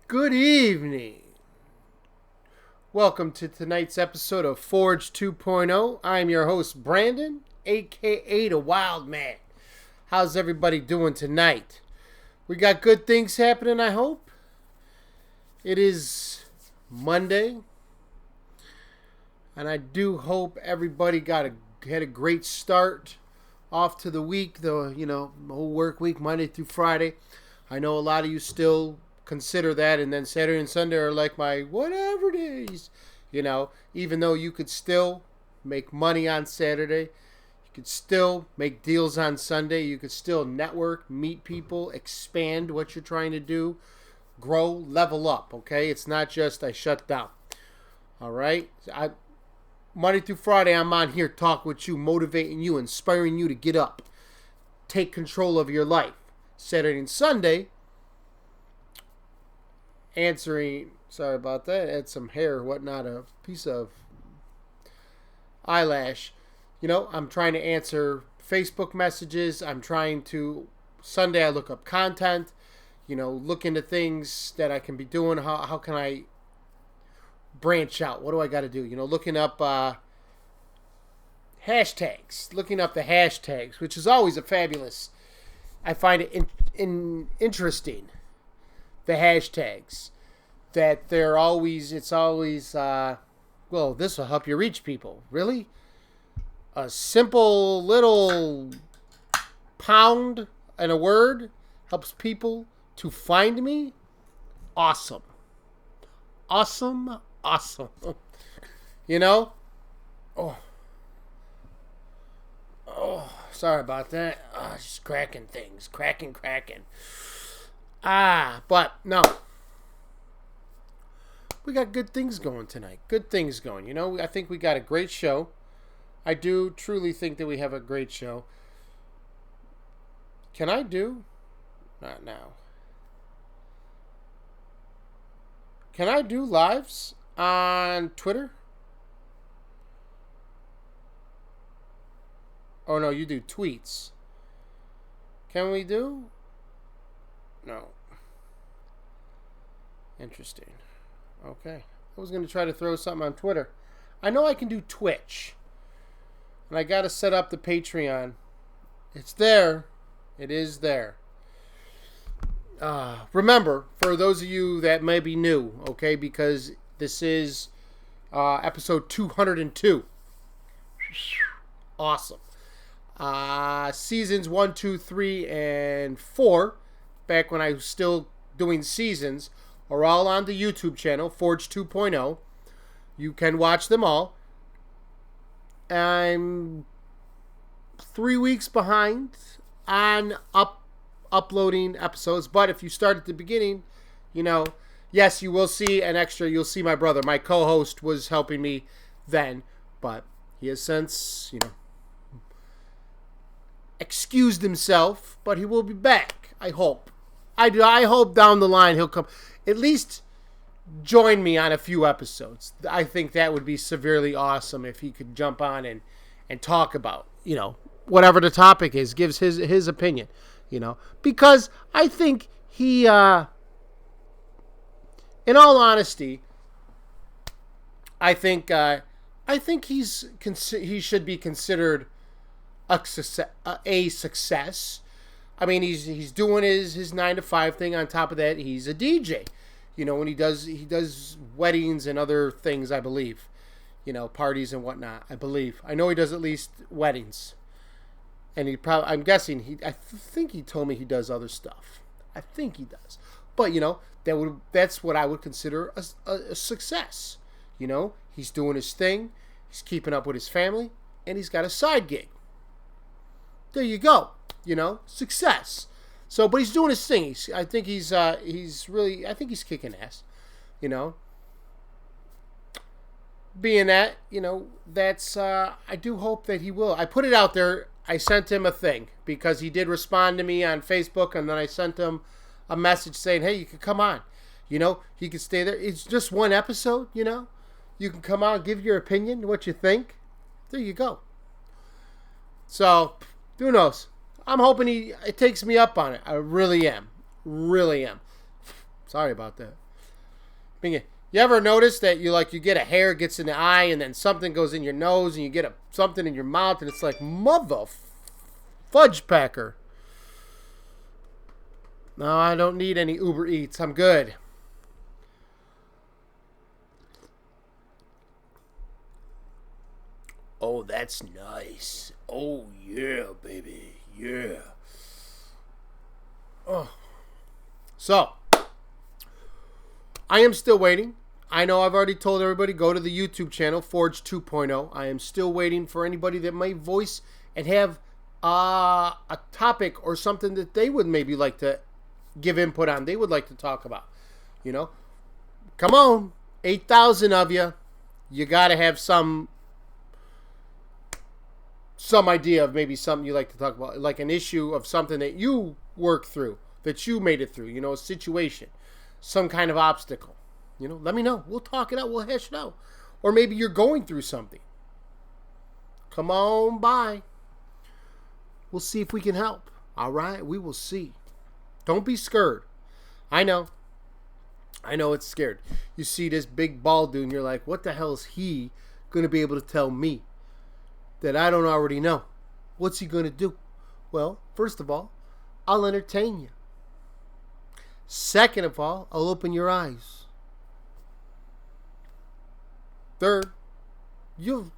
Good evening. Welcome to tonight's episode of Forge 2.0. I'm your host, Brandon, aka The Wild Man. How's everybody doing tonight? We got good things happening, I hope. It is Monday, and I do hope everybody had a great start off to the week, the whole work week, Monday through Friday. I know a lot of you still consider that, and then Saturday and Sunday are like my whatever days. Even though you could still make money on Saturday, you could still make deals on Sunday, you could still network, meet people, expand what you're trying to do, grow, level up, okay? It's not just I shut down. All right? Monday through Friday, I'm on here talking with you, motivating you, inspiring you to get up, take control of your life. Saturday and Sunday, sorry about that, had some hair, whatnot, a piece of eyelash. I'm trying to answer Facebook messages. Sunday I look up content, look into things that I can be doing. How can I branch out? What do I got to do? Looking up hashtags, looking up the hashtags, which is always I find it interesting, the hashtags, that it's always, this will help you reach people. Really? A simple little pound and a word helps people to find me? Awesome. Awesome. Awesome. Oh, sorry about that. Just cracking things. Cracking. But no. We got good things going tonight. Good things going. I think we got a great show. I do truly think that we have a great show. Can I do? Not now. Can I do lives on Twitter? Oh, no, you do tweets. Can we do? No. Interesting. Okay. I was going to try to throw something on Twitter. I know I can do Twitch. And I got to set up the Patreon. It's there. It is there. Remember, for those of you that may be new, okay, because this is episode 202. Awesome. Seasons 1, 2, 3, and 4, back when I was still doing seasons, are all on the YouTube channel, Forge 2.0. You can watch them all. I'm 3 weeks behind on uploading episodes, but if you start at the beginning, yes, you will see an extra. You'll see my brother. My co-host was helping me then, but he has since, excused himself, but he will be back. I hope. I hope down the line he'll come. At least join me on a few episodes. I think that would be severely awesome if he could jump on and talk about, whatever the topic is, gives his opinion, because I think he, in all honesty, I think he should be considered a success. I mean, he's doing his 9 to 5 thing. On top of that, he's a DJ. When he does weddings and other things, I believe. Parties and whatnot, I believe. I know he does at least weddings. And I'm guessing I think he told me he does other stuff. I think he does. But, that's what I would consider a success. He's doing his thing. He's keeping up with his family. And he's got a side gig. There you go. Success. So, but he's doing his thing. I think he's kicking ass. Being that, that's, I do hope that he will. I put it out there. I sent him a thing because he did respond to me on Facebook, and then I sent him a message saying, hey, you can come on. He could stay there. It's just one episode, You can come on, give your opinion, what you think. There you go. So, who knows? I'm hoping it takes me up on it. I really am. Really am. Sorry about that. I mean, you ever notice that you get a hair gets in the eye and then something goes in your nose and you get something in your mouth and it's like mother fudge packer. No, I don't need any Uber Eats. I'm good. Oh, that's nice. Oh, yeah, baby. Yeah. Oh. So, I am still waiting. I know I've already told everybody, go to the YouTube channel, Forge2.0. I am still waiting for anybody that might voice and have a topic or something that they would maybe like to give input on. They would like to talk about. You know? Come on. 8,000 of you. You got to have some idea of maybe something you like to talk about, like an issue of something that you worked through, that you made it through, you know, a situation, some kind of obstacle. You know, let me know. We'll talk it out. We'll hash it out. Or maybe you're going through something. Come on by. We'll see if we can help. All right? We will see. Don't be scared. I know it's scared. You see this big bald dude and you're like, what the hell is he going to be able to tell me that I don't already know? What's he going to do? Well, first of all, I'll entertain you. Second of all, I'll open your eyes. Third, you'll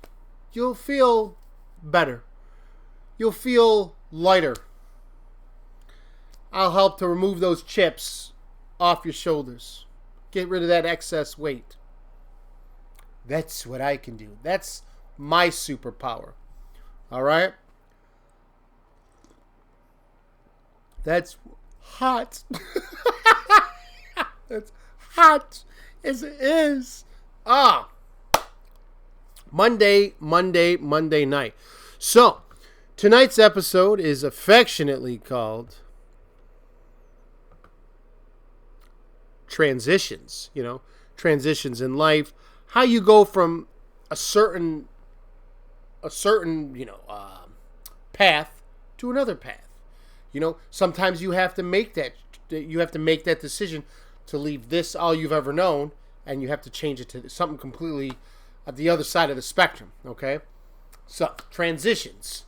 feel better. You'll feel lighter. I'll help to remove those chips off your shoulders. Get rid of that excess weight. That's what I can do. That's my superpower. All right? That's hot. That's hot as it is. Monday night. So, tonight's episode is affectionately called Transitions. You know, transitions in life. How you go from a certain path to another path. You know, sometimes you have to make that decision to leave this all you've ever known, and you have to change it to something completely at the other side of the spectrum. Okay, so transitions.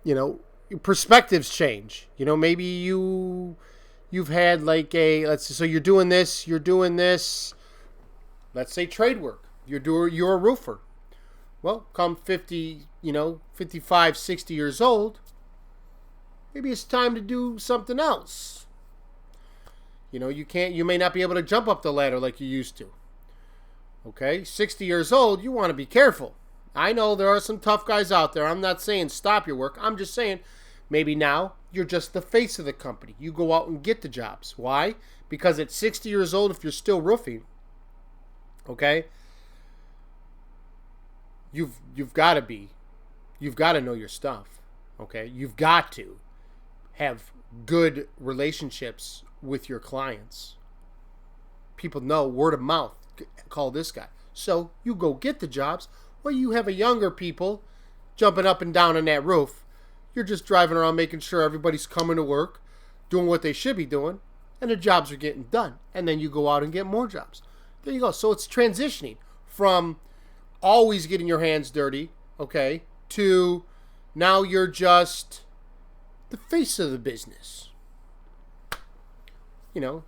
You know, perspectives change. You know, maybe you've had like so you're doing this. Let's say trade work. You're a roofer. Well, come 50, 55, 60 years old, maybe it's time to do something else. You know, you may not be able to jump up the ladder like you used to. Okay, 60 years old, you want to be careful. I know there are some tough guys out there. I'm not saying stop your work. I'm just saying maybe now you're just the face of the company. You go out and get the jobs. Why? Because at 60 years old, if you're still roofing, okay, you've got to know your stuff. Okay, you've got to have good relationships with your clients. People know, word of mouth, call this guy. So you go get the jobs. Well, you have a younger people jumping up and down on that roof. You're just driving around making sure everybody's coming to work, doing what they should be doing, and the jobs are getting done. And then you go out and get more jobs. There you go. So it's transitioning from always getting your hands dirty, okay, to now you're just the face of the business. You know?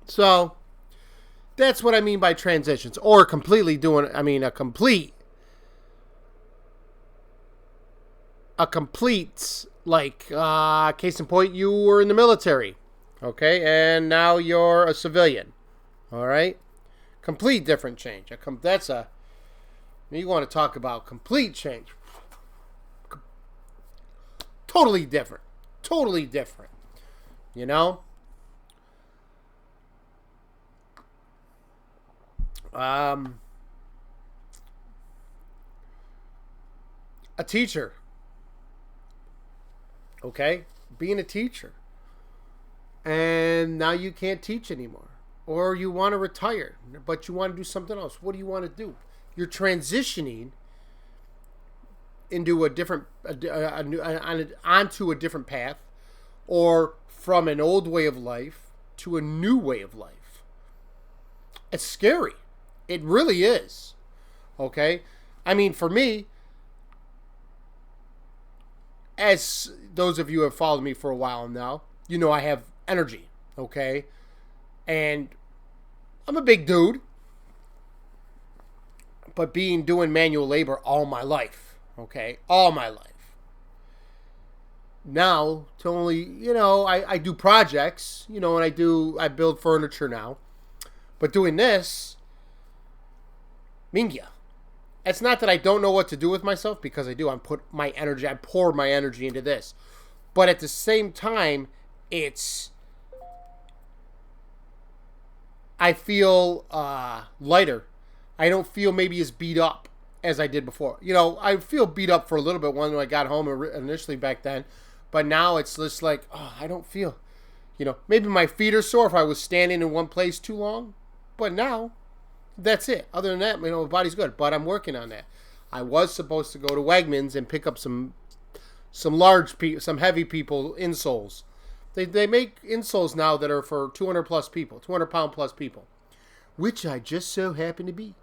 So that's what I mean by transitions. Or completely doing, a complete, like, case in point, you were in the military, okay, and now you're a civilian, all right? Complete different change. You want to talk about complete change. Totally different. You know? A teacher. Okay? Being a teacher. And now you can't teach anymore. Or you want to retire, but you want to do something else. What do you want to do? You're transitioning into onto a different path, or from an old way of life to a new way of life. It's scary. It really is. Okay? I mean, for me, as those of you who have followed me for a while now, you know I have energy. Okay? And I'm a big dude. But doing manual labor all my life. Okay? All my life. Now, to only, I do projects, and I build furniture now. But doing this, Mingya. It's not that I don't know what to do with myself, because I do. I pour my energy into this. But at the same time, I feel lighter. I don't feel maybe as beat up as I did before. I feel beat up for a little bit when I got home initially back then. But now it's just like, I don't feel, maybe my feet are sore if I was standing in one place too long. But now, that's it. Other than that, my body's good. But I'm working on that. I was supposed to go to Wegmans and pick up some heavy people insoles. They make insoles now that are for 200 plus people, 200 pound plus people, which I just so happen to be.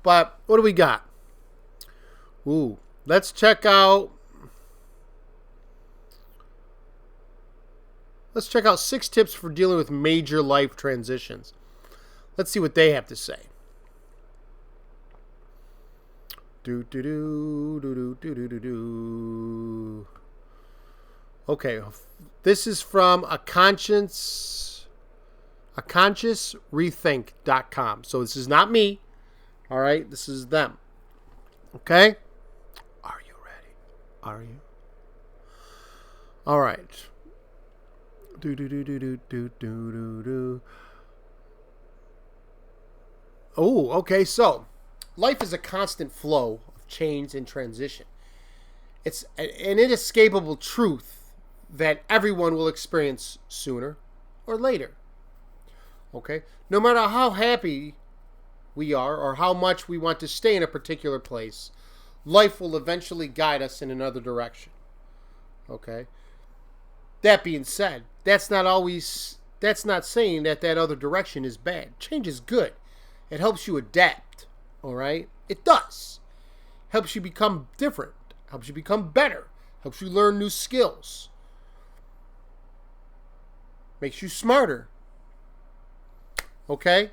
But what do we got? Ooh, let's check out 6 tips for dealing with major life transitions. Let's see what they have to say. Okay, this is from a consciousrethink.com. So this is not me. All right, this is them. Okay? Are you ready? Are you? All right. Oh, okay. So, life is a constant flow of change and transition. It's an inescapable truth that everyone will experience sooner or later. Okay? No matter how happy we are or how much we want to stay in a particular place, life will eventually guide us in another direction. Okay? That being said, that's not saying that other direction is bad. Change is good. It helps you adapt. All right? It does. Helps you become different. Helps you become better. Helps you learn new skills. Makes you smarter. Okay?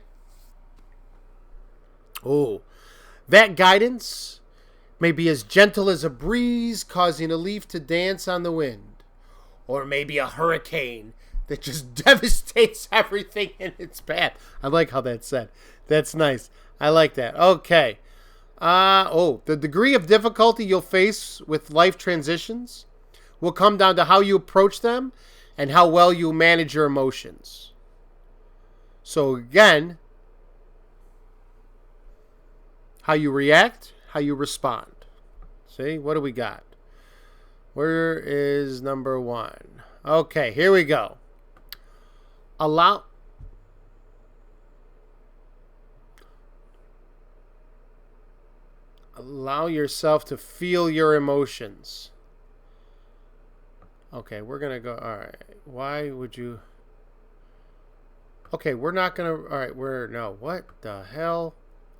Oh, that guidance may be as gentle as a breeze causing a leaf to dance on the wind. Or maybe a hurricane that just devastates everything in its path. I like how that's said. That's nice. I like that. Okay. The degree of difficulty you'll face with life transitions will come down to how you approach them and how well you manage your emotions. So again, how you react, how you respond. See, what do we got? Where is number 1? Okay, here we go. Allow yourself to feel your emotions. Okay, we're going to go. All right. Why would you? Okay, we're not going to. All right, what the hell?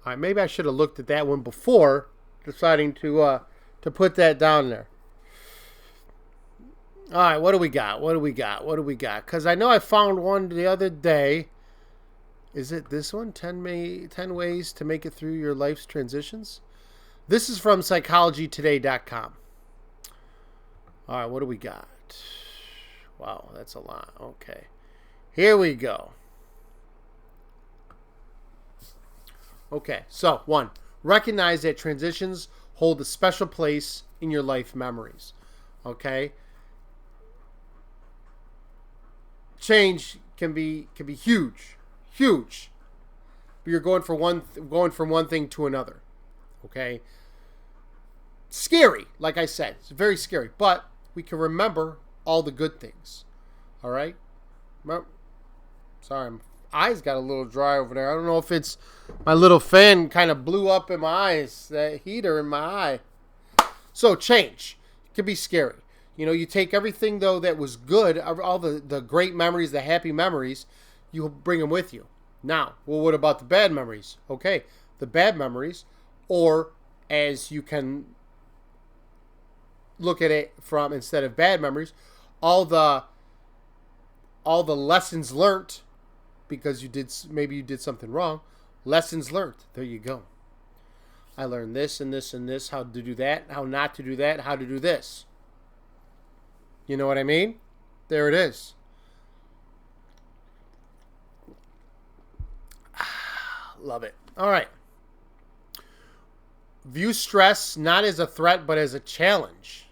All right, maybe I should have looked at that one before deciding to put that down there. All right, what do we got? Because I know I found one the other day. Is it this one? 10 ways to make it through your life's transitions? This is from psychologytoday.com. All right, what do we got? Wow, that's a lot. Okay. Here we go. Okay, so 1. Recognize that transitions hold a special place in your life memories. Okay? Change can be huge. But you're going from one thing to another. Okay? Scary, like I said. It's very scary. But we can remember all the good things. All right? Sorry, my eyes got a little dry over there. I don't know if it's my little fan kind of blew up in my eyes. That heater in my eye. So change. It can be scary. You know, you take everything, though, that was good, all the great memories, the happy memories, you bring them with you. Now, well, what about the bad memories? Okay, the bad memories, or as you can look at it from, instead of bad memories, all the lessons learned because maybe you did something wrong. Lessons learned. There you go. I learned this and this and this, how to do that, how not to do that, how to do this. You know what I mean? There it is. Love it. All right. View stress not as a threat, but as a challenge.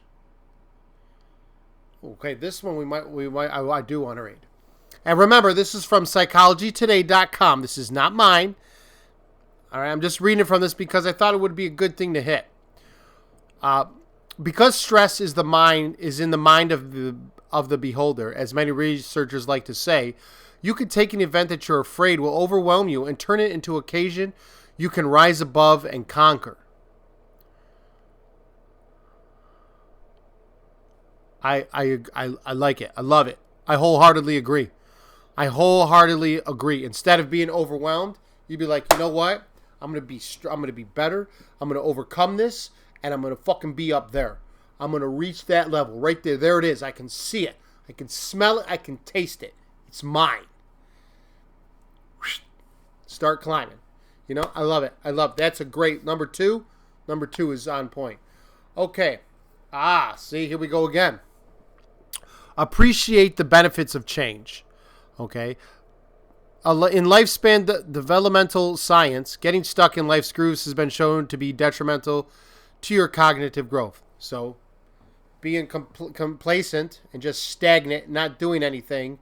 Okay, this one I do want to read. And remember, this is from psychologytoday.com. This is not mine. All right, I'm just reading from this because I thought it would be a good thing to hit. Because stress is in the mind of the beholder, as many researchers like to say, you could take an event that you're afraid will overwhelm you and turn it into an occasion you can rise above and conquer. I like it. I love it. I wholeheartedly agree. Instead of being overwhelmed, you'd be like, you know what? I'm gonna be better. I'm gonna overcome this, and I'm gonna fucking be up there. I'm gonna reach that level right there. There it is. I can see it. I can smell it. I can taste it. It's mine. Start climbing. You know, I love it. That's a great number 2. Number 2 is on point. Okay. See, here we go again. Appreciate the benefits of change. Okay. In lifespan developmental science, getting stuck in life's grooves has been shown to be detrimental to your cognitive growth. So, being complacent and just stagnant, not doing anything,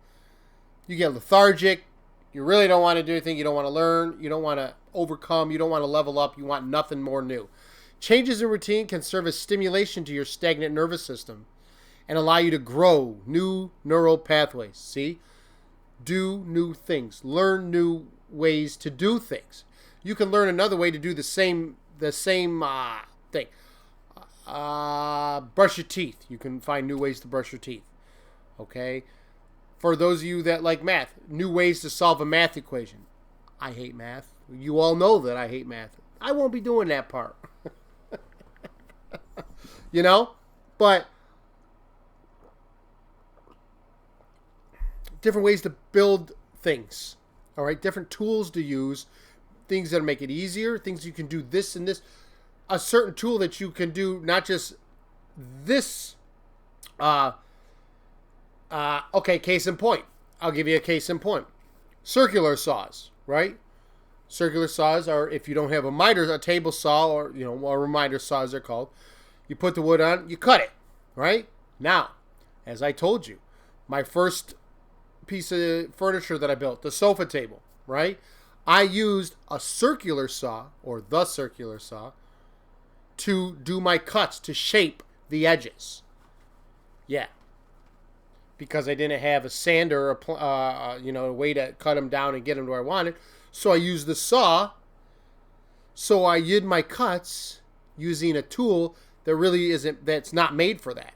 you get lethargic. You really don't want to do anything. You don't want to learn. You don't want to overcome. You don't want to level up. You want nothing more new. Changes in routine can serve as stimulation to your stagnant nervous system and allow you to grow new neural pathways. See? Do new things. Learn new ways to do things. You can learn another way to do the same thing. Brush your teeth. You can find new ways to brush your teeth. Okay? For those of you that like math, new ways to solve a math equation. I hate math. You all know that I hate math. I won't be doing that part. You know? But different ways to build things. All right? Different tools to use. Things that make it easier. Things you can do this and this. A certain tool that you can do, not just this. Okay, case in point. I'll give you a case in point. Circular saws, right? Circular saws are, if you don't have a table saw, or a miter saw as they're called, you put the wood on, you cut it, right? Now, as I told you, my first piece of furniture that I built, the sofa table, right? I used a circular saw, or the circular saw, to do my cuts, to shape the edges. Yeah. Because I didn't have a sander, a way to cut them down and get them to where I wanted. So I used the saw. So I did my cuts using a tool that's not made for that.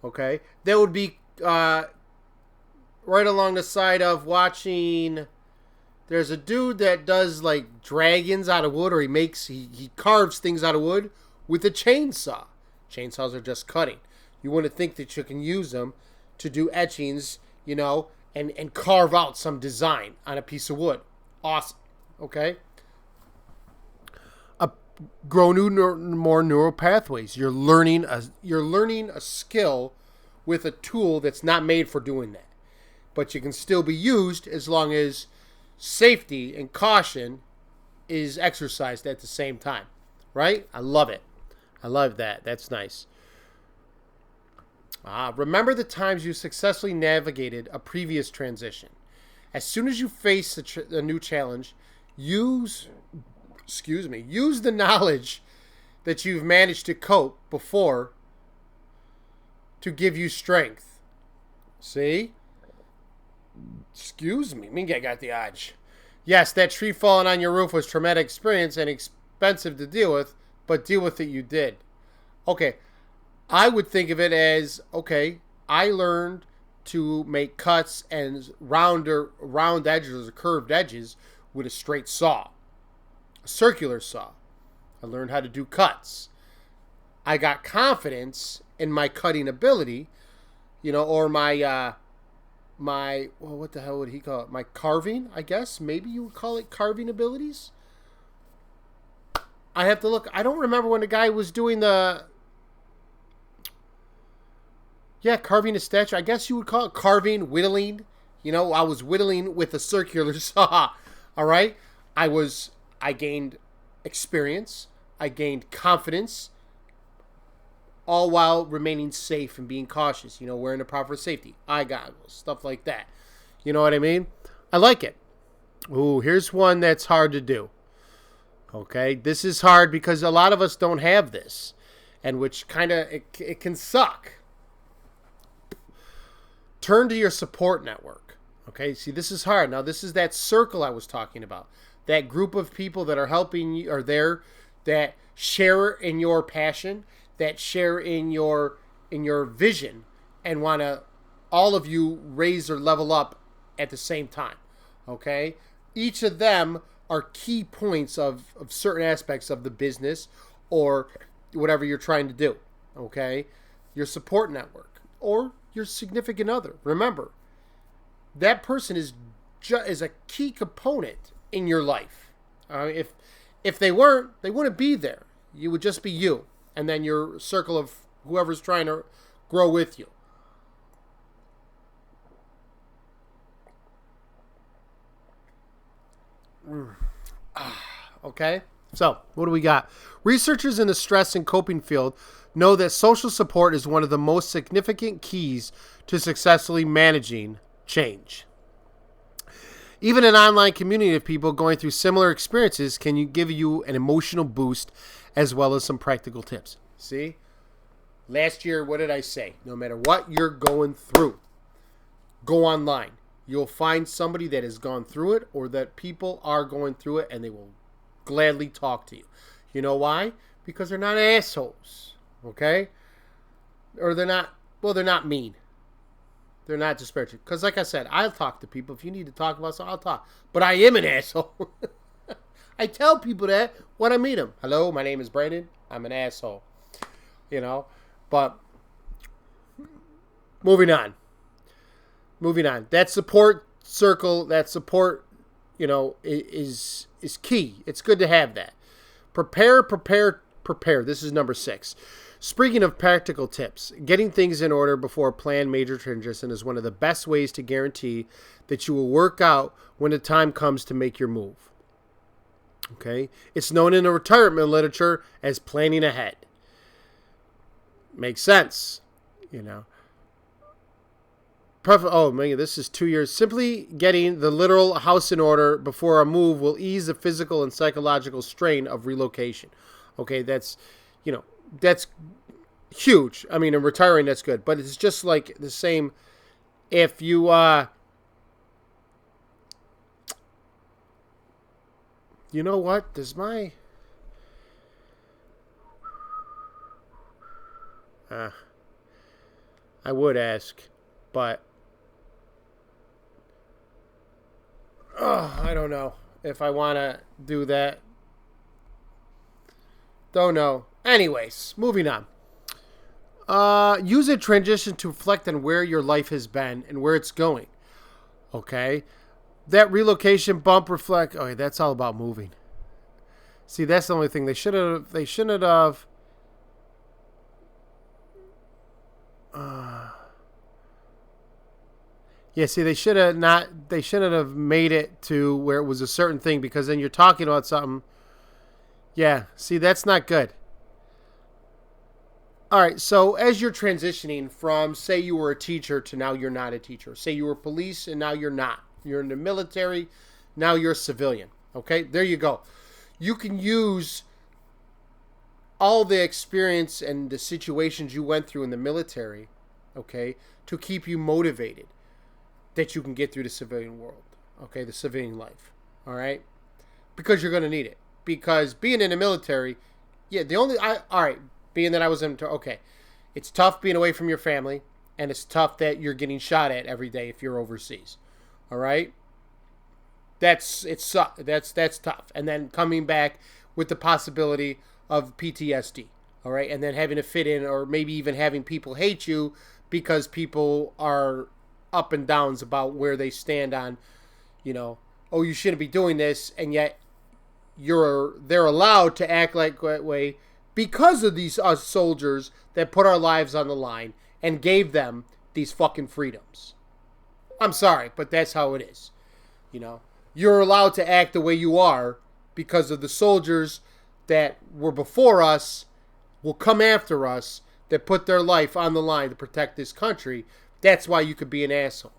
Okay? That would be right along the side of watching. There's a dude that does like dragons out of wood, or he carves things out of wood with a chainsaw. Chainsaws are just cutting. You wouldn't think that you can use them to do etchings, and carve out some design on a piece of wood. Awesome. Okay? Grow more neural pathways. You're learning a skill with a tool that's not made for doing that. But you can still be used as long as safety and caution is exercised at the same time. Right? I love it. I love that. That's nice. Remember the times you successfully navigated a previous transition. As soon as you face a new challenge, use the knowledge that you've managed to cope before to give you strength. See? Excuse me. I got the odge. Yes, that tree falling on your roof was a traumatic experience and expensive to deal with, but deal with it you did. Okay. I would think of it as, okay, I learned to make cuts and round edges or curved edges with a straight saw, a circular saw. I learned how to do cuts. I got confidence in my cutting ability, or well, what the hell would he call it? My carving, I guess. Maybe you would call it carving abilities. I have to look. I don't remember when the guy was doing carving a statue. I guess you would call it carving, whittling. I was whittling with a circular saw. All right. I gained experience. I gained confidence, all while remaining safe and being cautious, wearing the proper safety, eye goggles, stuff like that. You know what I mean? I like it. Ooh, here's one that's hard to do. Okay, this is hard because a lot of us don't have this, and which kind of, it can suck. Turn to your support network. Okay, see, this is hard. Now, this is that circle I was talking about. That group of people that are helping you, are there, that share in your passion, that share in your vision, and want to all of you raise or level up at the same time. Okay? Each of them are key points of certain aspects of the business or whatever you're trying to do. Okay? Your support network or your significant other. Remember, that person is a key component in your life. If they weren't, they wouldn't be there. You would just be you, and then your circle of whoever's trying to grow with you. Okay, so what do we got? Researchers in the stress and coping field know that social support is one of the most significant keys to successfully managing change. Even an online community of people going through similar experiences can give you an emotional boost as well as some practical tips. See? Last year, what did I say? No matter what you're going through, go online. You'll find somebody that has gone through it or that people are going through it and they will gladly talk to you. You know why? Because they're not assholes. Okay? Or they're not mean. They're not disparaging. Because like I said, I'll talk to people. If you need to talk about something, I'll talk. But I am an asshole. I tell people that when I meet them. Hello, my name is Brandon. I'm an asshole. But moving on. That support circle, that support, is key. It's good to have that. Prepare. This is number 6. Speaking of practical tips, getting things in order before a planned major transition is one of the best ways to guarantee that you will work out when the time comes to make your move. Okay? It's known in the retirement literature as planning ahead. Makes sense, this is 2 years. Simply getting the literal house in order before a move will ease the physical and psychological strain of relocation. Okay, that's huge. I mean, in retiring, that's good. But it's just like the same if you, you know what? Does my... I would ask, but... I don't know if I want to do that. Don't know. Anyways, moving on. Use a transition to reflect on where your life has been and where it's going. Okay? That relocation bump reflect... Okay, that's all about moving. See, that's the only thing. They shouldn't have... see, they shouldn't have made it to where it was a certain thing, because then you're talking about something. Yeah, see, that's not good. All right, so as you're transitioning from, say you were a teacher to now you're not a teacher. Say you were police and now you're not. You're in the military, now you're a civilian. Okay, there you go. You can use all the experience and the situations you went through in the military, okay, to keep you motivated that you can get through the civilian world, okay, the civilian life, all right? Because you're going to need it. Because being in the military, being that I was in, okay, It's tough being away from your family, and it's tough that you're getting shot at every day if you're overseas. All right? That's tough. And then coming back with the possibility of PTSD. All right? And then having to fit in, or maybe even having people hate you because people are up and downs about where they stand on, oh, you shouldn't be doing this, and yet they're allowed to act like that way because of these us soldiers that put our lives on the line and gave them these fucking freedoms. I'm sorry, but that's how it is. You're allowed to act the way you are because of the soldiers that were before us, will come after us, that put their life on the line to protect this country. That's why you could be an asshole.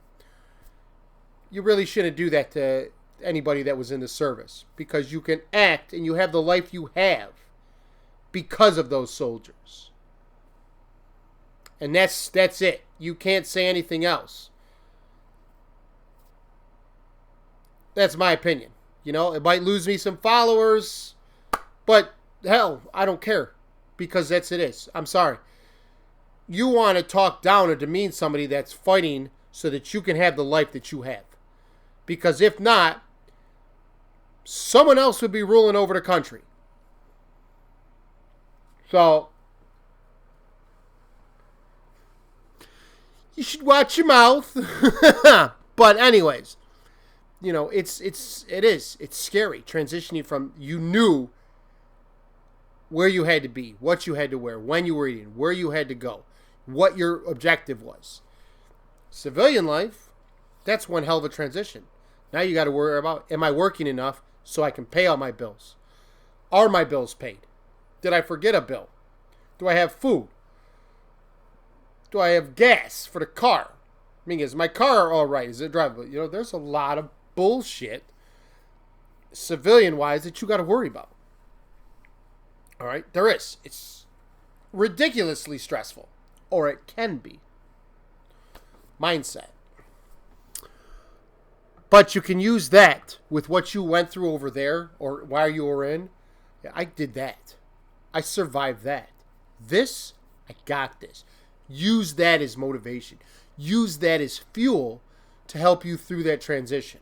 You really shouldn't do that to anybody that was in the service, because you can act and you have the life you have because of those soldiers. And that's it. You can't say anything else. That's my opinion. It might lose me some followers, but hell, I don't care, because it is. I'm sorry. You want to talk down or demean somebody that's fighting so that you can have the life that you have. Because if not, someone else would be ruling over the country. So, you should watch your mouth. But anyways, it's scary transitioning from, you knew where you had to be, what you had to wear, when you were eating, where you had to go, what your objective was. Civilian life, that's one hell of a transition. Now you got to worry about, am I working enough so I can pay all my bills? Are my bills paid? Did I forget a bill? Do I have food? Do I have gas for the car? Is my car all right? Is it drivable? There's a lot of bullshit, civilian-wise, that you got to worry about. All right? There is. It's ridiculously stressful. Or it can be. Mindset. But you can use that with what you went through over there, or while you were in. Yeah, I did that. I survived that. This, I got this. Use that as motivation. Use that as fuel to help you through that transition.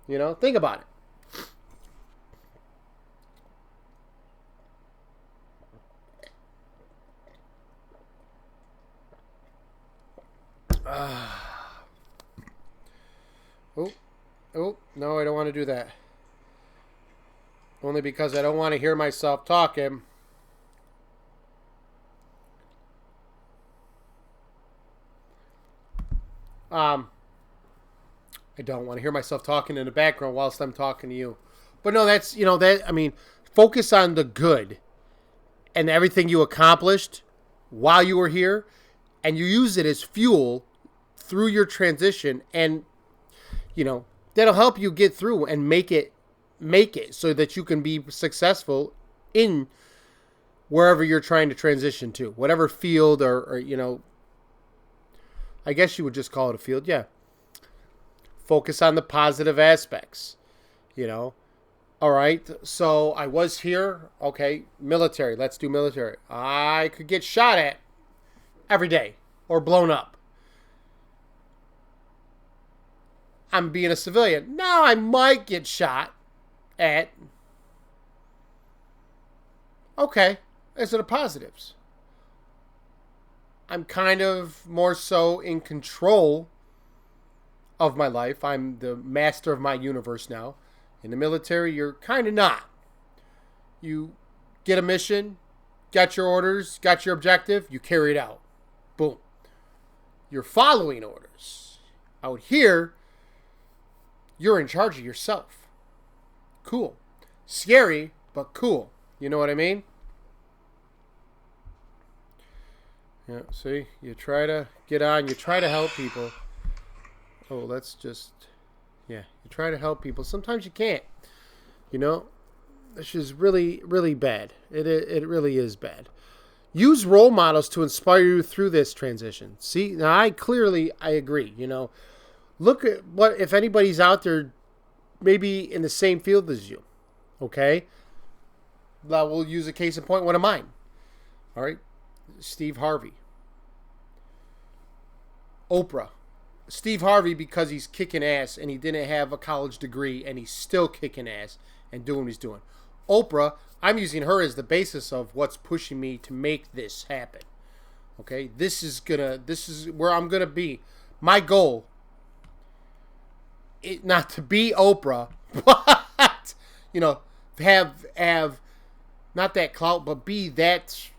Think about it. Oh, no, I don't want to do that. Only because I don't want to hear myself talking. I don't want to hear myself talking in the background whilst I'm talking to you. But no, that's, focus on the good and everything you accomplished while you were here, and you use it as fuel through your transition, and, that'll help you get through and make it so that you can be successful in wherever you're trying to transition to, whatever field or I guess you would just call it a field. Yeah. Focus on the positive aspects, All right. So I was here. Okay. Military. Let's do military. I could get shot at every day or blown up. I'm being a civilian. Now I might get shot at. Okay. Those are the positives. I'm kind of more so in control of my life. I'm the master of my universe now. In the military, you're kind of not. You get a mission, got your orders, got your objective, you carry it out. Boom. You're following orders. Out here, you're in charge of yourself. Cool. Scary, but cool. You know what I mean? Yeah, see? You try to get on, you try to help people. Oh, let's just... Yeah, you try to help people. Sometimes you can't. This is really, really bad. It really is bad. Use role models to inspire you through this transition. See, now I agree. Look at what, if anybody's out there maybe in the same field as you. Okay? We'll use a case in point, one of mine. All right? Steve Harvey. Oprah. Steve Harvey, because he's kicking ass and he didn't have a college degree and he's still kicking ass and doing what he's doing. Oprah, I'm using her as the basis of what's pushing me to make this happen. Okay? This is where I'm gonna be. My goal, not to be Oprah, but have not that clout, but be that,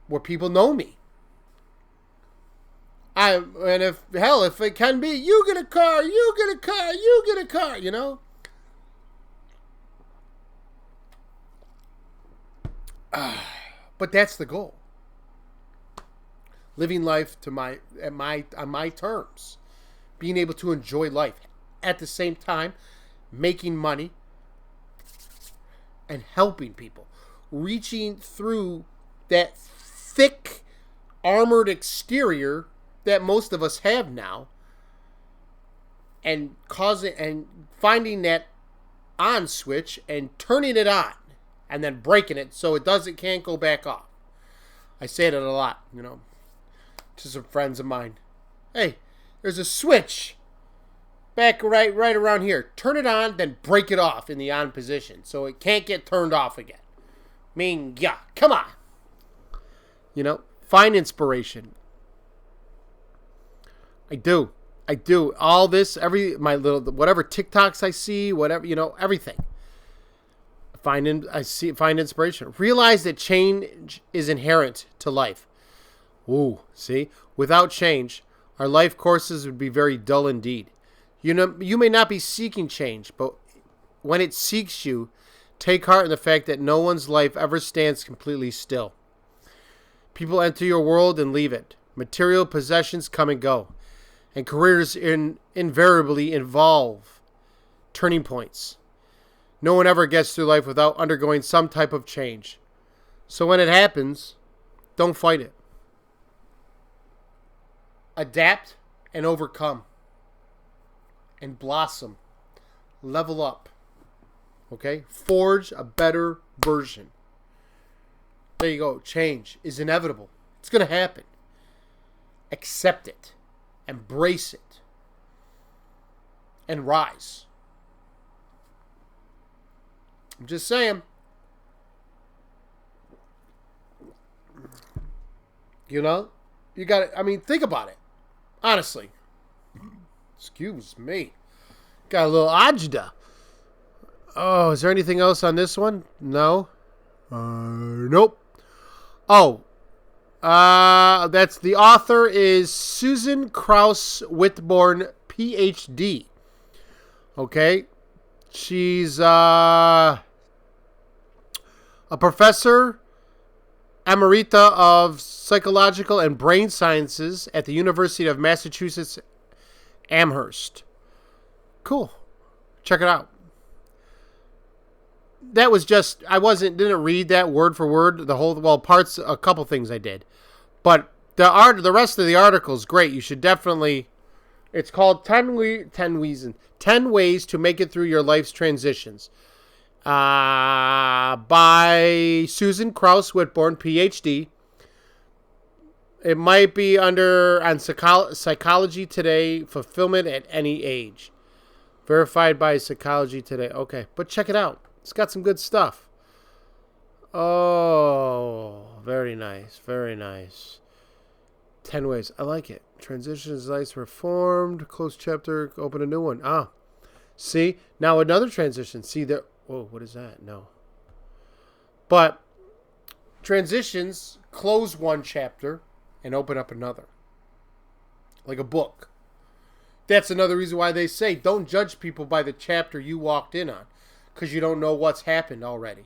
where people know me. And if it can be, you get a car, you get a car, you get a car, But that's the goal. Living life on my terms, being able to enjoy life, at the same time, making money and helping people, reaching through that thick, armored exterior that most of us have now, and finding that on switch and turning it on, and then breaking it so it can't go back off. I say that a lot, to some friends of mine. Hey, there's a switch back right around here. Turn it on, then break it off in the on position so it can't get turned off again. Yeah, come on. Find inspiration. I do. All this, whatever TikToks I see, whatever, everything. Find inspiration. Realize that change is inherent to life. Ooh, see? Without change, our life courses would be very dull indeed. You may not be seeking change, but when it seeks you, take heart in the fact that no one's life ever stands completely still. People enter your world and leave it. Material possessions come and go. And careers invariably involve turning points. No one ever gets through life without undergoing some type of change. So when it happens, don't fight it. Adapt and overcome. And blossom. Level up. Okay? Forge a better version. There you go. Change is inevitable. It's going to happen. Accept it. Embrace it. And rise. I'm just saying. You got to, think about it. Honestly. Excuse me. Got a little agita. Oh, is there anything else on this one? No. Nope. Oh. That's the author is Susan Krauss Whitborn, PhD. Okay. She's a professor emerita of psychological and brain sciences at the University of Massachusetts Amherst. Cool. Check it out. That was just, didn't read that word for word, a couple things I did. But the rest of the article is great. You should definitely, it's called 10 Ways to Make It Through Your Life's Transitions. By Susan Krauss Whitborn, PhD. It might be on Psychology Today, Fulfillment at Any Age. Verified by Psychology Today. Okay, but check it out. It's got some good stuff. Oh, very nice. Very nice. 10 ways. I like it. Transitions, lights were formed. Close chapter. Open a new one. Ah. See? Now another transition. See there. Whoa, what is that? No. But transitions close one chapter and open up another. Like a book. That's another reason why they say don't judge people by the chapter you walked in on. Because you don't know what's happened already.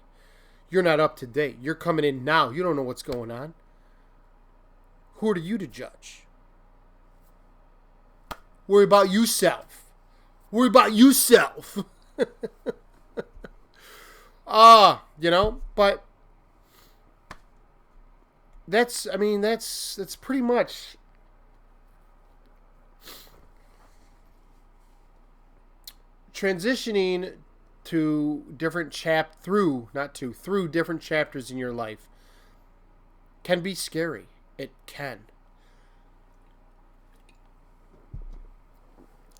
You're not up to date. You're coming in now. You don't know what's going on. Who are you to judge? Worry about yourself. Worry about yourself. But that's pretty much transitioning to different through different chapters in your life can be scary. It can.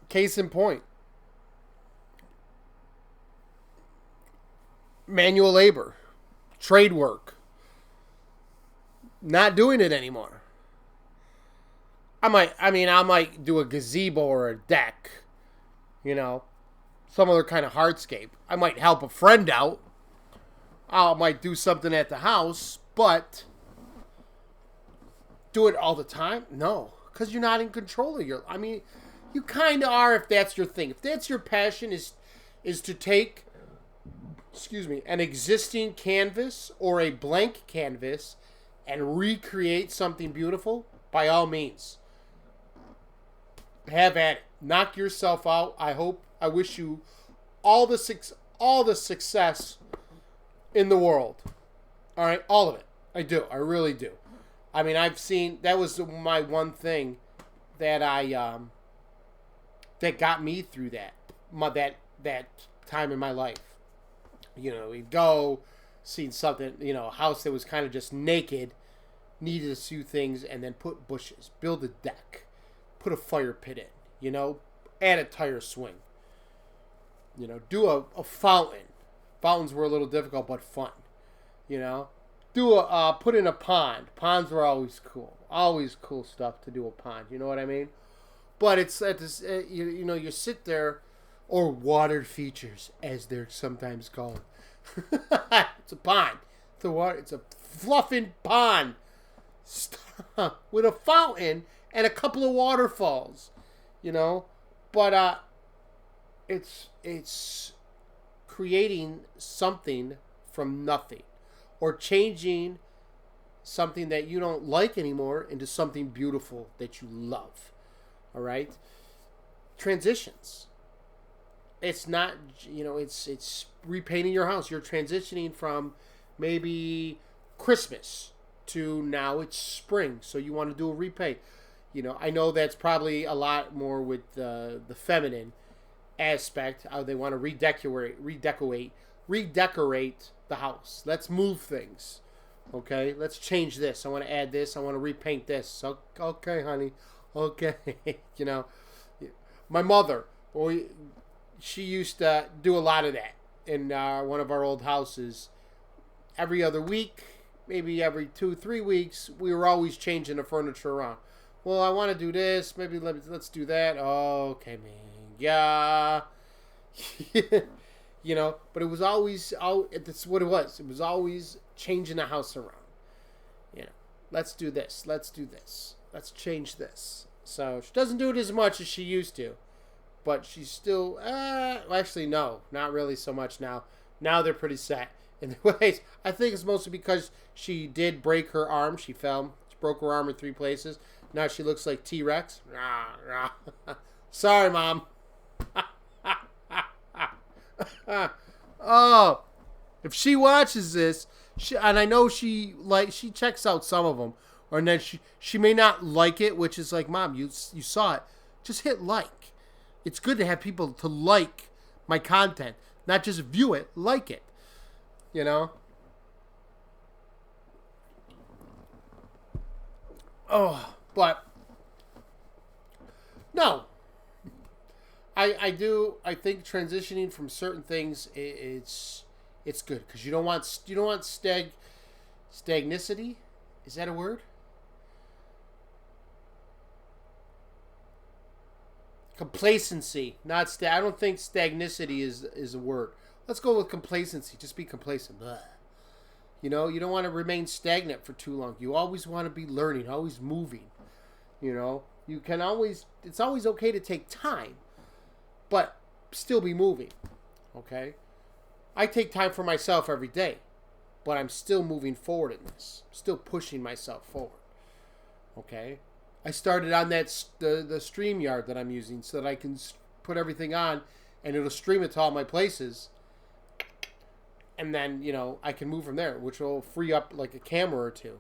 Case in point, manual labor, trade work, not doing it anymore. I might do a gazebo or a deck, you know, some other kind of hardscape. I might help a friend out. I might do something at the house, but do it all the time? No, because you're not in control of your. I mean, you kind of are if that's your thing. If that's your passion is to take, an existing canvas or a blank canvas and recreate something beautiful, by all means, have at it. Knock yourself out. I wish you all the success in the world. All right, all of it. I do. I really do. I mean, I've seen, that was my one thing that that got me through that time in my life. You know, we'd go, seen something, a house that was kind of just naked, needed a few things, and then put bushes, build a deck, put a fire pit in, add a tire swing. Do a fountain. Fountains were a little difficult, but fun. Put in a pond. Ponds were always cool. Always cool stuff to do a pond. You know what I mean? But it's at this, you sit there, or water features, as they're sometimes called. It's a pond. It's a fluffing pond with a fountain and a couple of waterfalls. But it's creating something from nothing, or changing something that you don't like anymore into something beautiful that you love. All right? Transitions. It's not, it's repainting your house. You're transitioning from maybe Christmas to now it's spring, so you want to do a repaint. I know that's probably a lot more with the feminine aspect. They want to redecorate the house. Let's move things. Okay, let's change this. I want to add this. I want to repaint this. So, okay, honey. Okay, my mother, she used to do a lot of that in one of our old houses. Every other week, maybe every 2-3 weeks, we were always changing the furniture around. Well, I want to do this. Maybe let's do that. Okay, man. Yeah. But it was always, that's what it was. It was always changing the house around. Let's do this. Let's do this. Let's change this. So she doesn't do it as much as she used to. But she's still, actually, no, not really so much now. Now they're pretty set in their ways. I think it's mostly because she did break her arm. She fell. She broke her arm in 3 places. Now she looks like T-Rex. Sorry, Mom. Oh, if she watches this, and I know she checks out some of them, or then she may not like it, which is like, Mom, you saw it. Just hit like. It's good to have people to like my content, not just view it, like it. Oh, but no. I think transitioning from certain things, it's good, because you don't want stagnicity. Is that a word? Complacency, not I don't think stagnicity is a word. Let's go with complacency. Just be complacent. Blah. You don't want to remain stagnant for too long. You always want to be learning, always moving. You can always, it's always okay to take time, but still be moving. Okay? I take time for myself every day, but I'm still moving forward in this. Still pushing myself forward. Okay? I started on the StreamYard that I'm using so that I can put everything on and it'll stream it to all my places. And then, I can move from there, which will free up like a camera or two,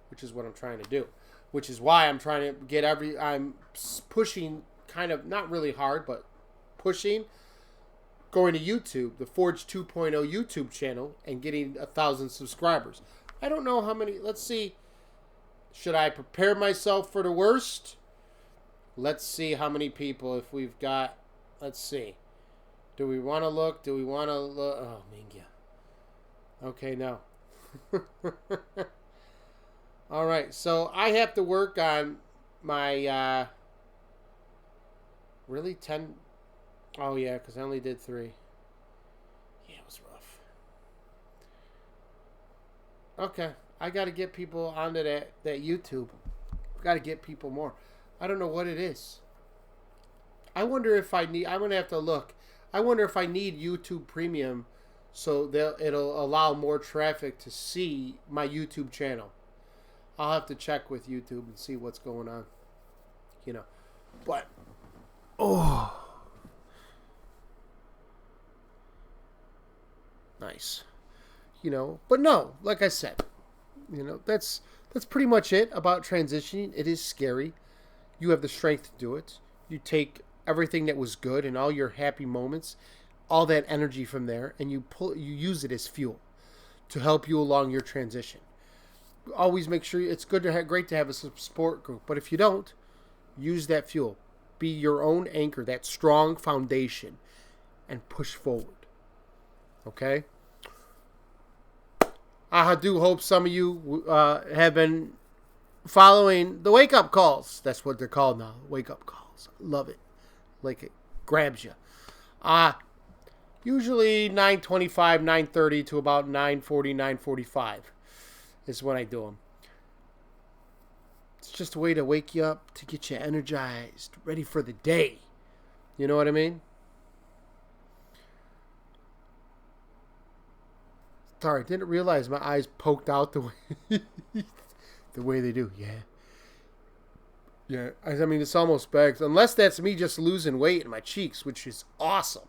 which is what I'm trying to do. Which is why I'm trying to get I'm pushing kind of, not really hard, but pushing, going to YouTube, the Forge2.0 YouTube channel, and getting 1,000 subscribers. I don't know how many. Let's see. Should I prepare myself for the worst? Let's see how many people. If we've got. Let's see. Do we want to look? Do we want to look? Oh, Mingia. Okay, no. All right. So I have to work on my. Really? 10? Oh, yeah, because I only did 3. Yeah, it was rough. Okay. I got to get people onto that YouTube. Got to get people more. I don't know what it is. I wonder if I need... I'm going to have to look. I wonder if I need YouTube Premium so it'll allow more traffic to see my YouTube channel. I'll have to check with YouTube and see what's going on. You know. But... Oh... Nice. You know, but no, like I said, you know, that's pretty much it about transitioning. It is scary. You have the strength to do it. You take everything that was good and all your happy moments, all that energy from there, and you use it as fuel to help you along your transition. Always make sure it's great to have a support group, but if you don't, use that fuel. Be your own anchor, that strong foundation, and push forward. Okay? I do hope some of you have been following the wake-up calls. That's what they're called now, wake-up calls. Love it. Like it grabs you. Usually 9:25, 9:30 to about 9:40, 9:45 is when I do them. It's just a way to wake you up, to get you energized, ready for the day. You know what I mean? Sorry, didn't realize my eyes poked out the way the way they do. Yeah. Yeah, I mean, it's almost bags. Unless that's me just losing weight in my cheeks, which is awesome.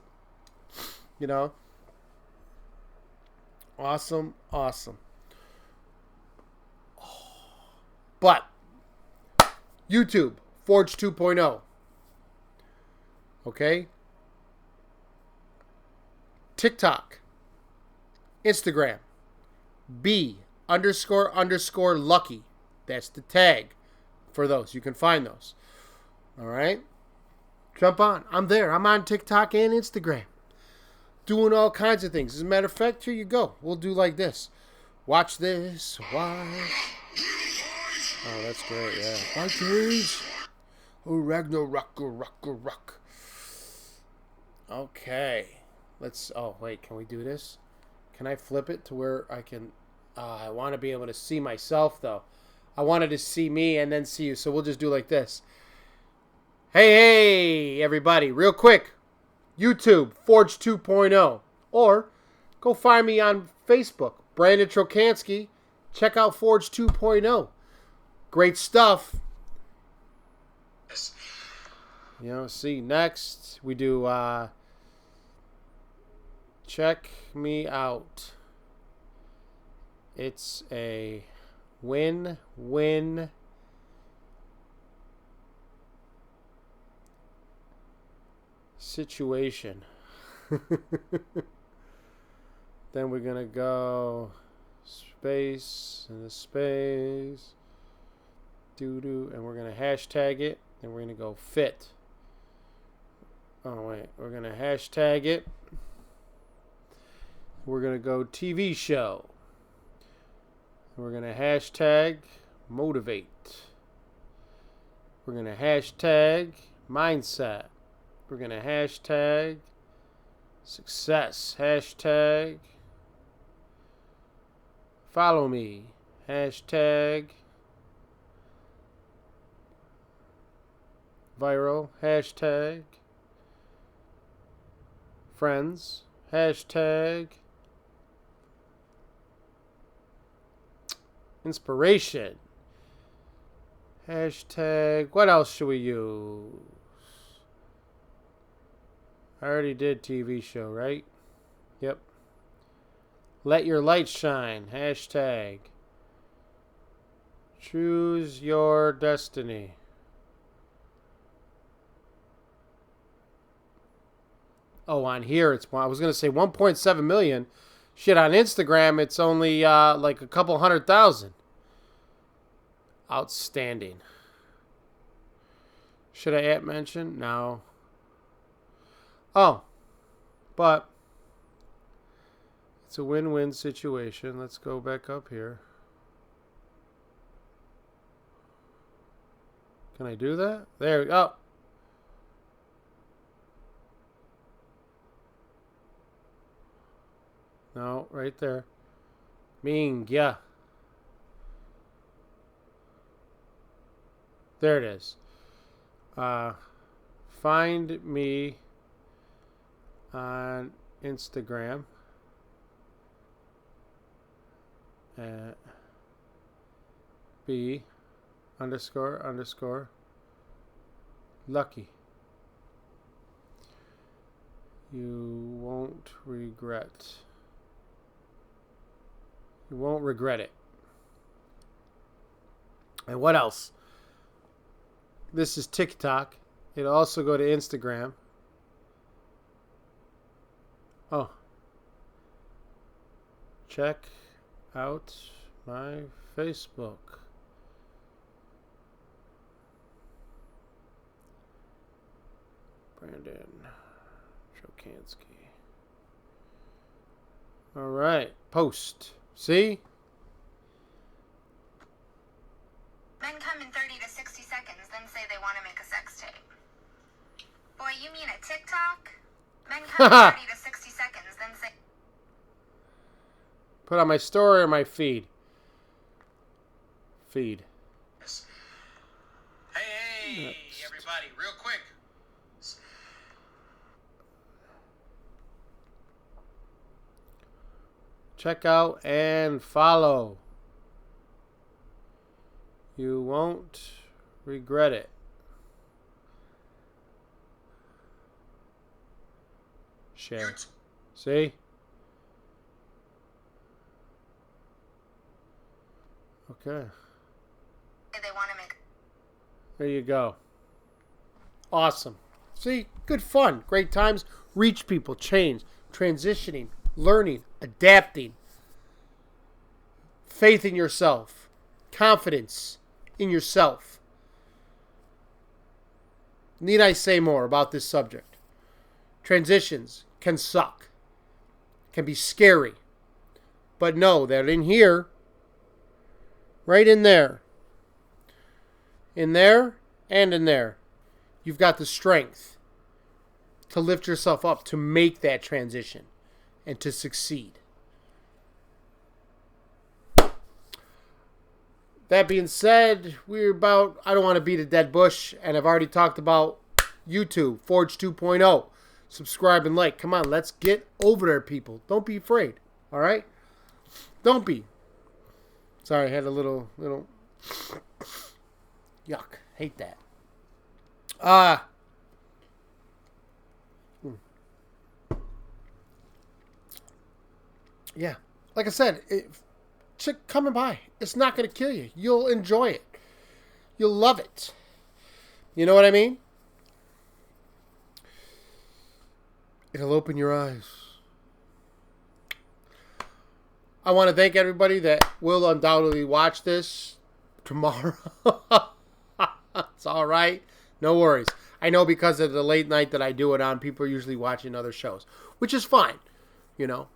You know? Awesome, awesome. But, YouTube, Forge 2.0. Okay? TikTok. Instagram, B__lucky. That's the tag for those. You can find those. All right? Jump on. I'm there. I'm on TikTok and Instagram. Doing all kinds of things. As a matter of fact, here you go. We'll do like this. Watch this. Watch. Oh, that's great. Yeah. Vikings. Oh, Ragnarok. Okay. Let's... Oh, wait. Can we do this? Can I flip it to where I can... I want to be able to see myself, though. I wanted to see me and then see you, so we'll just do like this. Hey, everybody. Real quick. YouTube, Forge 2.0. Or go find me on Facebook, Brandon Trokansky. Check out Forge 2.0. Great stuff. You know, see, next we do... Check me out. It's a win-win situation. Then we're going to go space and the space. Doo-doo. And we're going to hashtag it. And we're going to go fit. Oh, wait. We're going to hashtag it. We're going to go TV show. We're going to hashtag motivate. We're going to hashtag mindset. We're going to hashtag success. Hashtag follow me. Hashtag viral. Hashtag friends. Hashtag inspiration. Hashtag, what else should we use? I already did TV show, right? Yep. Let your light shine. Hashtag. Choose your destiny. Oh, on here, it's, I was going to say 1.7 million. Shit, on Instagram, it's only like a couple 100,000. Outstanding. Should I add mention? No. Oh, but it's a win-win situation. Let's go back up here. Can I do that? There we go. No, right there. Ming, yeah. There it is. Find me on Instagram at B __ lucky. You won't regret. You won't regret it. And what else? This is TikTok. It'll also go to Instagram. Oh. Check out my Facebook. Brandon Chokansky. All right. Post. See? Men come in 30 to 60 seconds, then say they want to make a sex tape. Boy, you mean a TikTok? Men come in 30 to 60 seconds, then say... Put on my story or my feed? Feed. Hey, everybody, real quick. Check out and follow. You won't regret it. Share. See? Okay. They want to make... There you go. Awesome. See? Good fun. Great times. Reach people. Change. Transitioning. Learning. Adapting. Faith in yourself. Confidence in yourself. Need I say more about this subject? Transitions can suck. Can be scary. But know that in here, right in there, and in there, you've got the strength to lift yourself up, to make that transition, and to succeed. That being said, we're about, I don't want to beat a dead bush, and I've already talked about YouTube, Forge 2.0. Subscribe and like. Come on, let's get over there, people. Don't be afraid, all right? Don't be. Sorry, I had a little yuck. Hate that. Yeah, like I said, coming by. It's not going to kill you. You'll enjoy it. You'll love it. You know what I mean? It'll open your eyes. I want to thank everybody that will undoubtedly watch this tomorrow. It's all right. No worries. I know because of the late night that I do it on, people are usually watching other shows, which is fine. You know,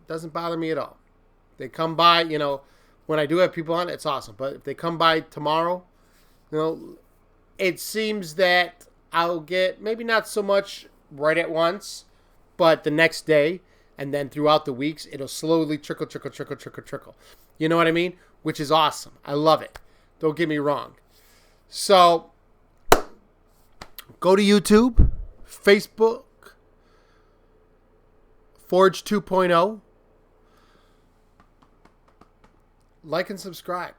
doesn't bother me at all. They come by, you know, when I do have people on, it's awesome. But if they come by tomorrow, you know, it seems that I'll get maybe not so much right at once, but the next day, and then throughout the weeks, it'll slowly trickle. You know what I mean? Which is awesome. I love it. Don't get me wrong. So, go to YouTube, Facebook, Forge 2.0. Like and subscribe.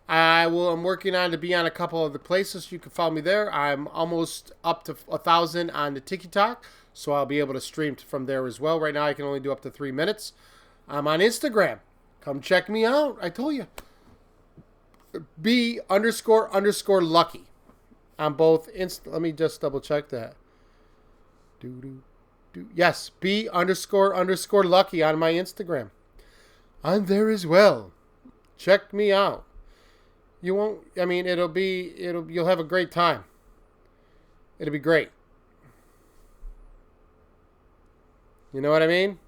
I'm working on to be on a couple of the places. You can follow me there. I'm almost up to 1,000 on the TikTok, so I'll be able to stream from there as well. Right now, I can only do up to 3 minutes. I'm on Instagram. Come check me out. I told you. B __ lucky on both. Let me just double check that. Yes, B__lucky on my Instagram. I'm there as well. Check me out. You won't, I mean, you'll have a great time. It'll be great. You know what I mean?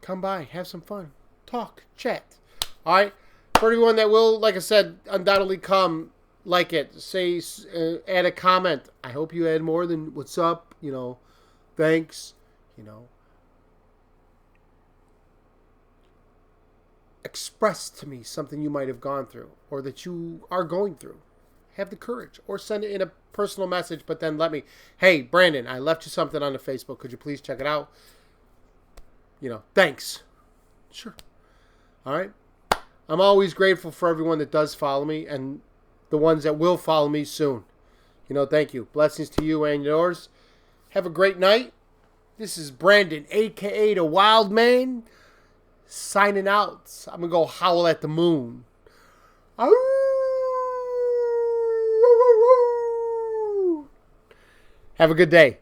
Come by, have some fun, talk, chat. All right. For everyone that will, like I said, undoubtedly come, like it, say, add a comment. I hope you add more than what's up. You know, thanks. You know, express to me something you might have gone through or that you are going through. Have the courage, or send it in a personal message. But then let me, hey, Brandon, I left you something on the Facebook. Could you please check it out? You know, thanks. Sure. All right. I'm always grateful for everyone that does follow me and the ones that will follow me soon. You know, thank you. Blessings to you and yours. Have a great night. This is Brandon, a.k.a. the Wild Man, signing out. I'm going to go howl at the moon. Have a good day.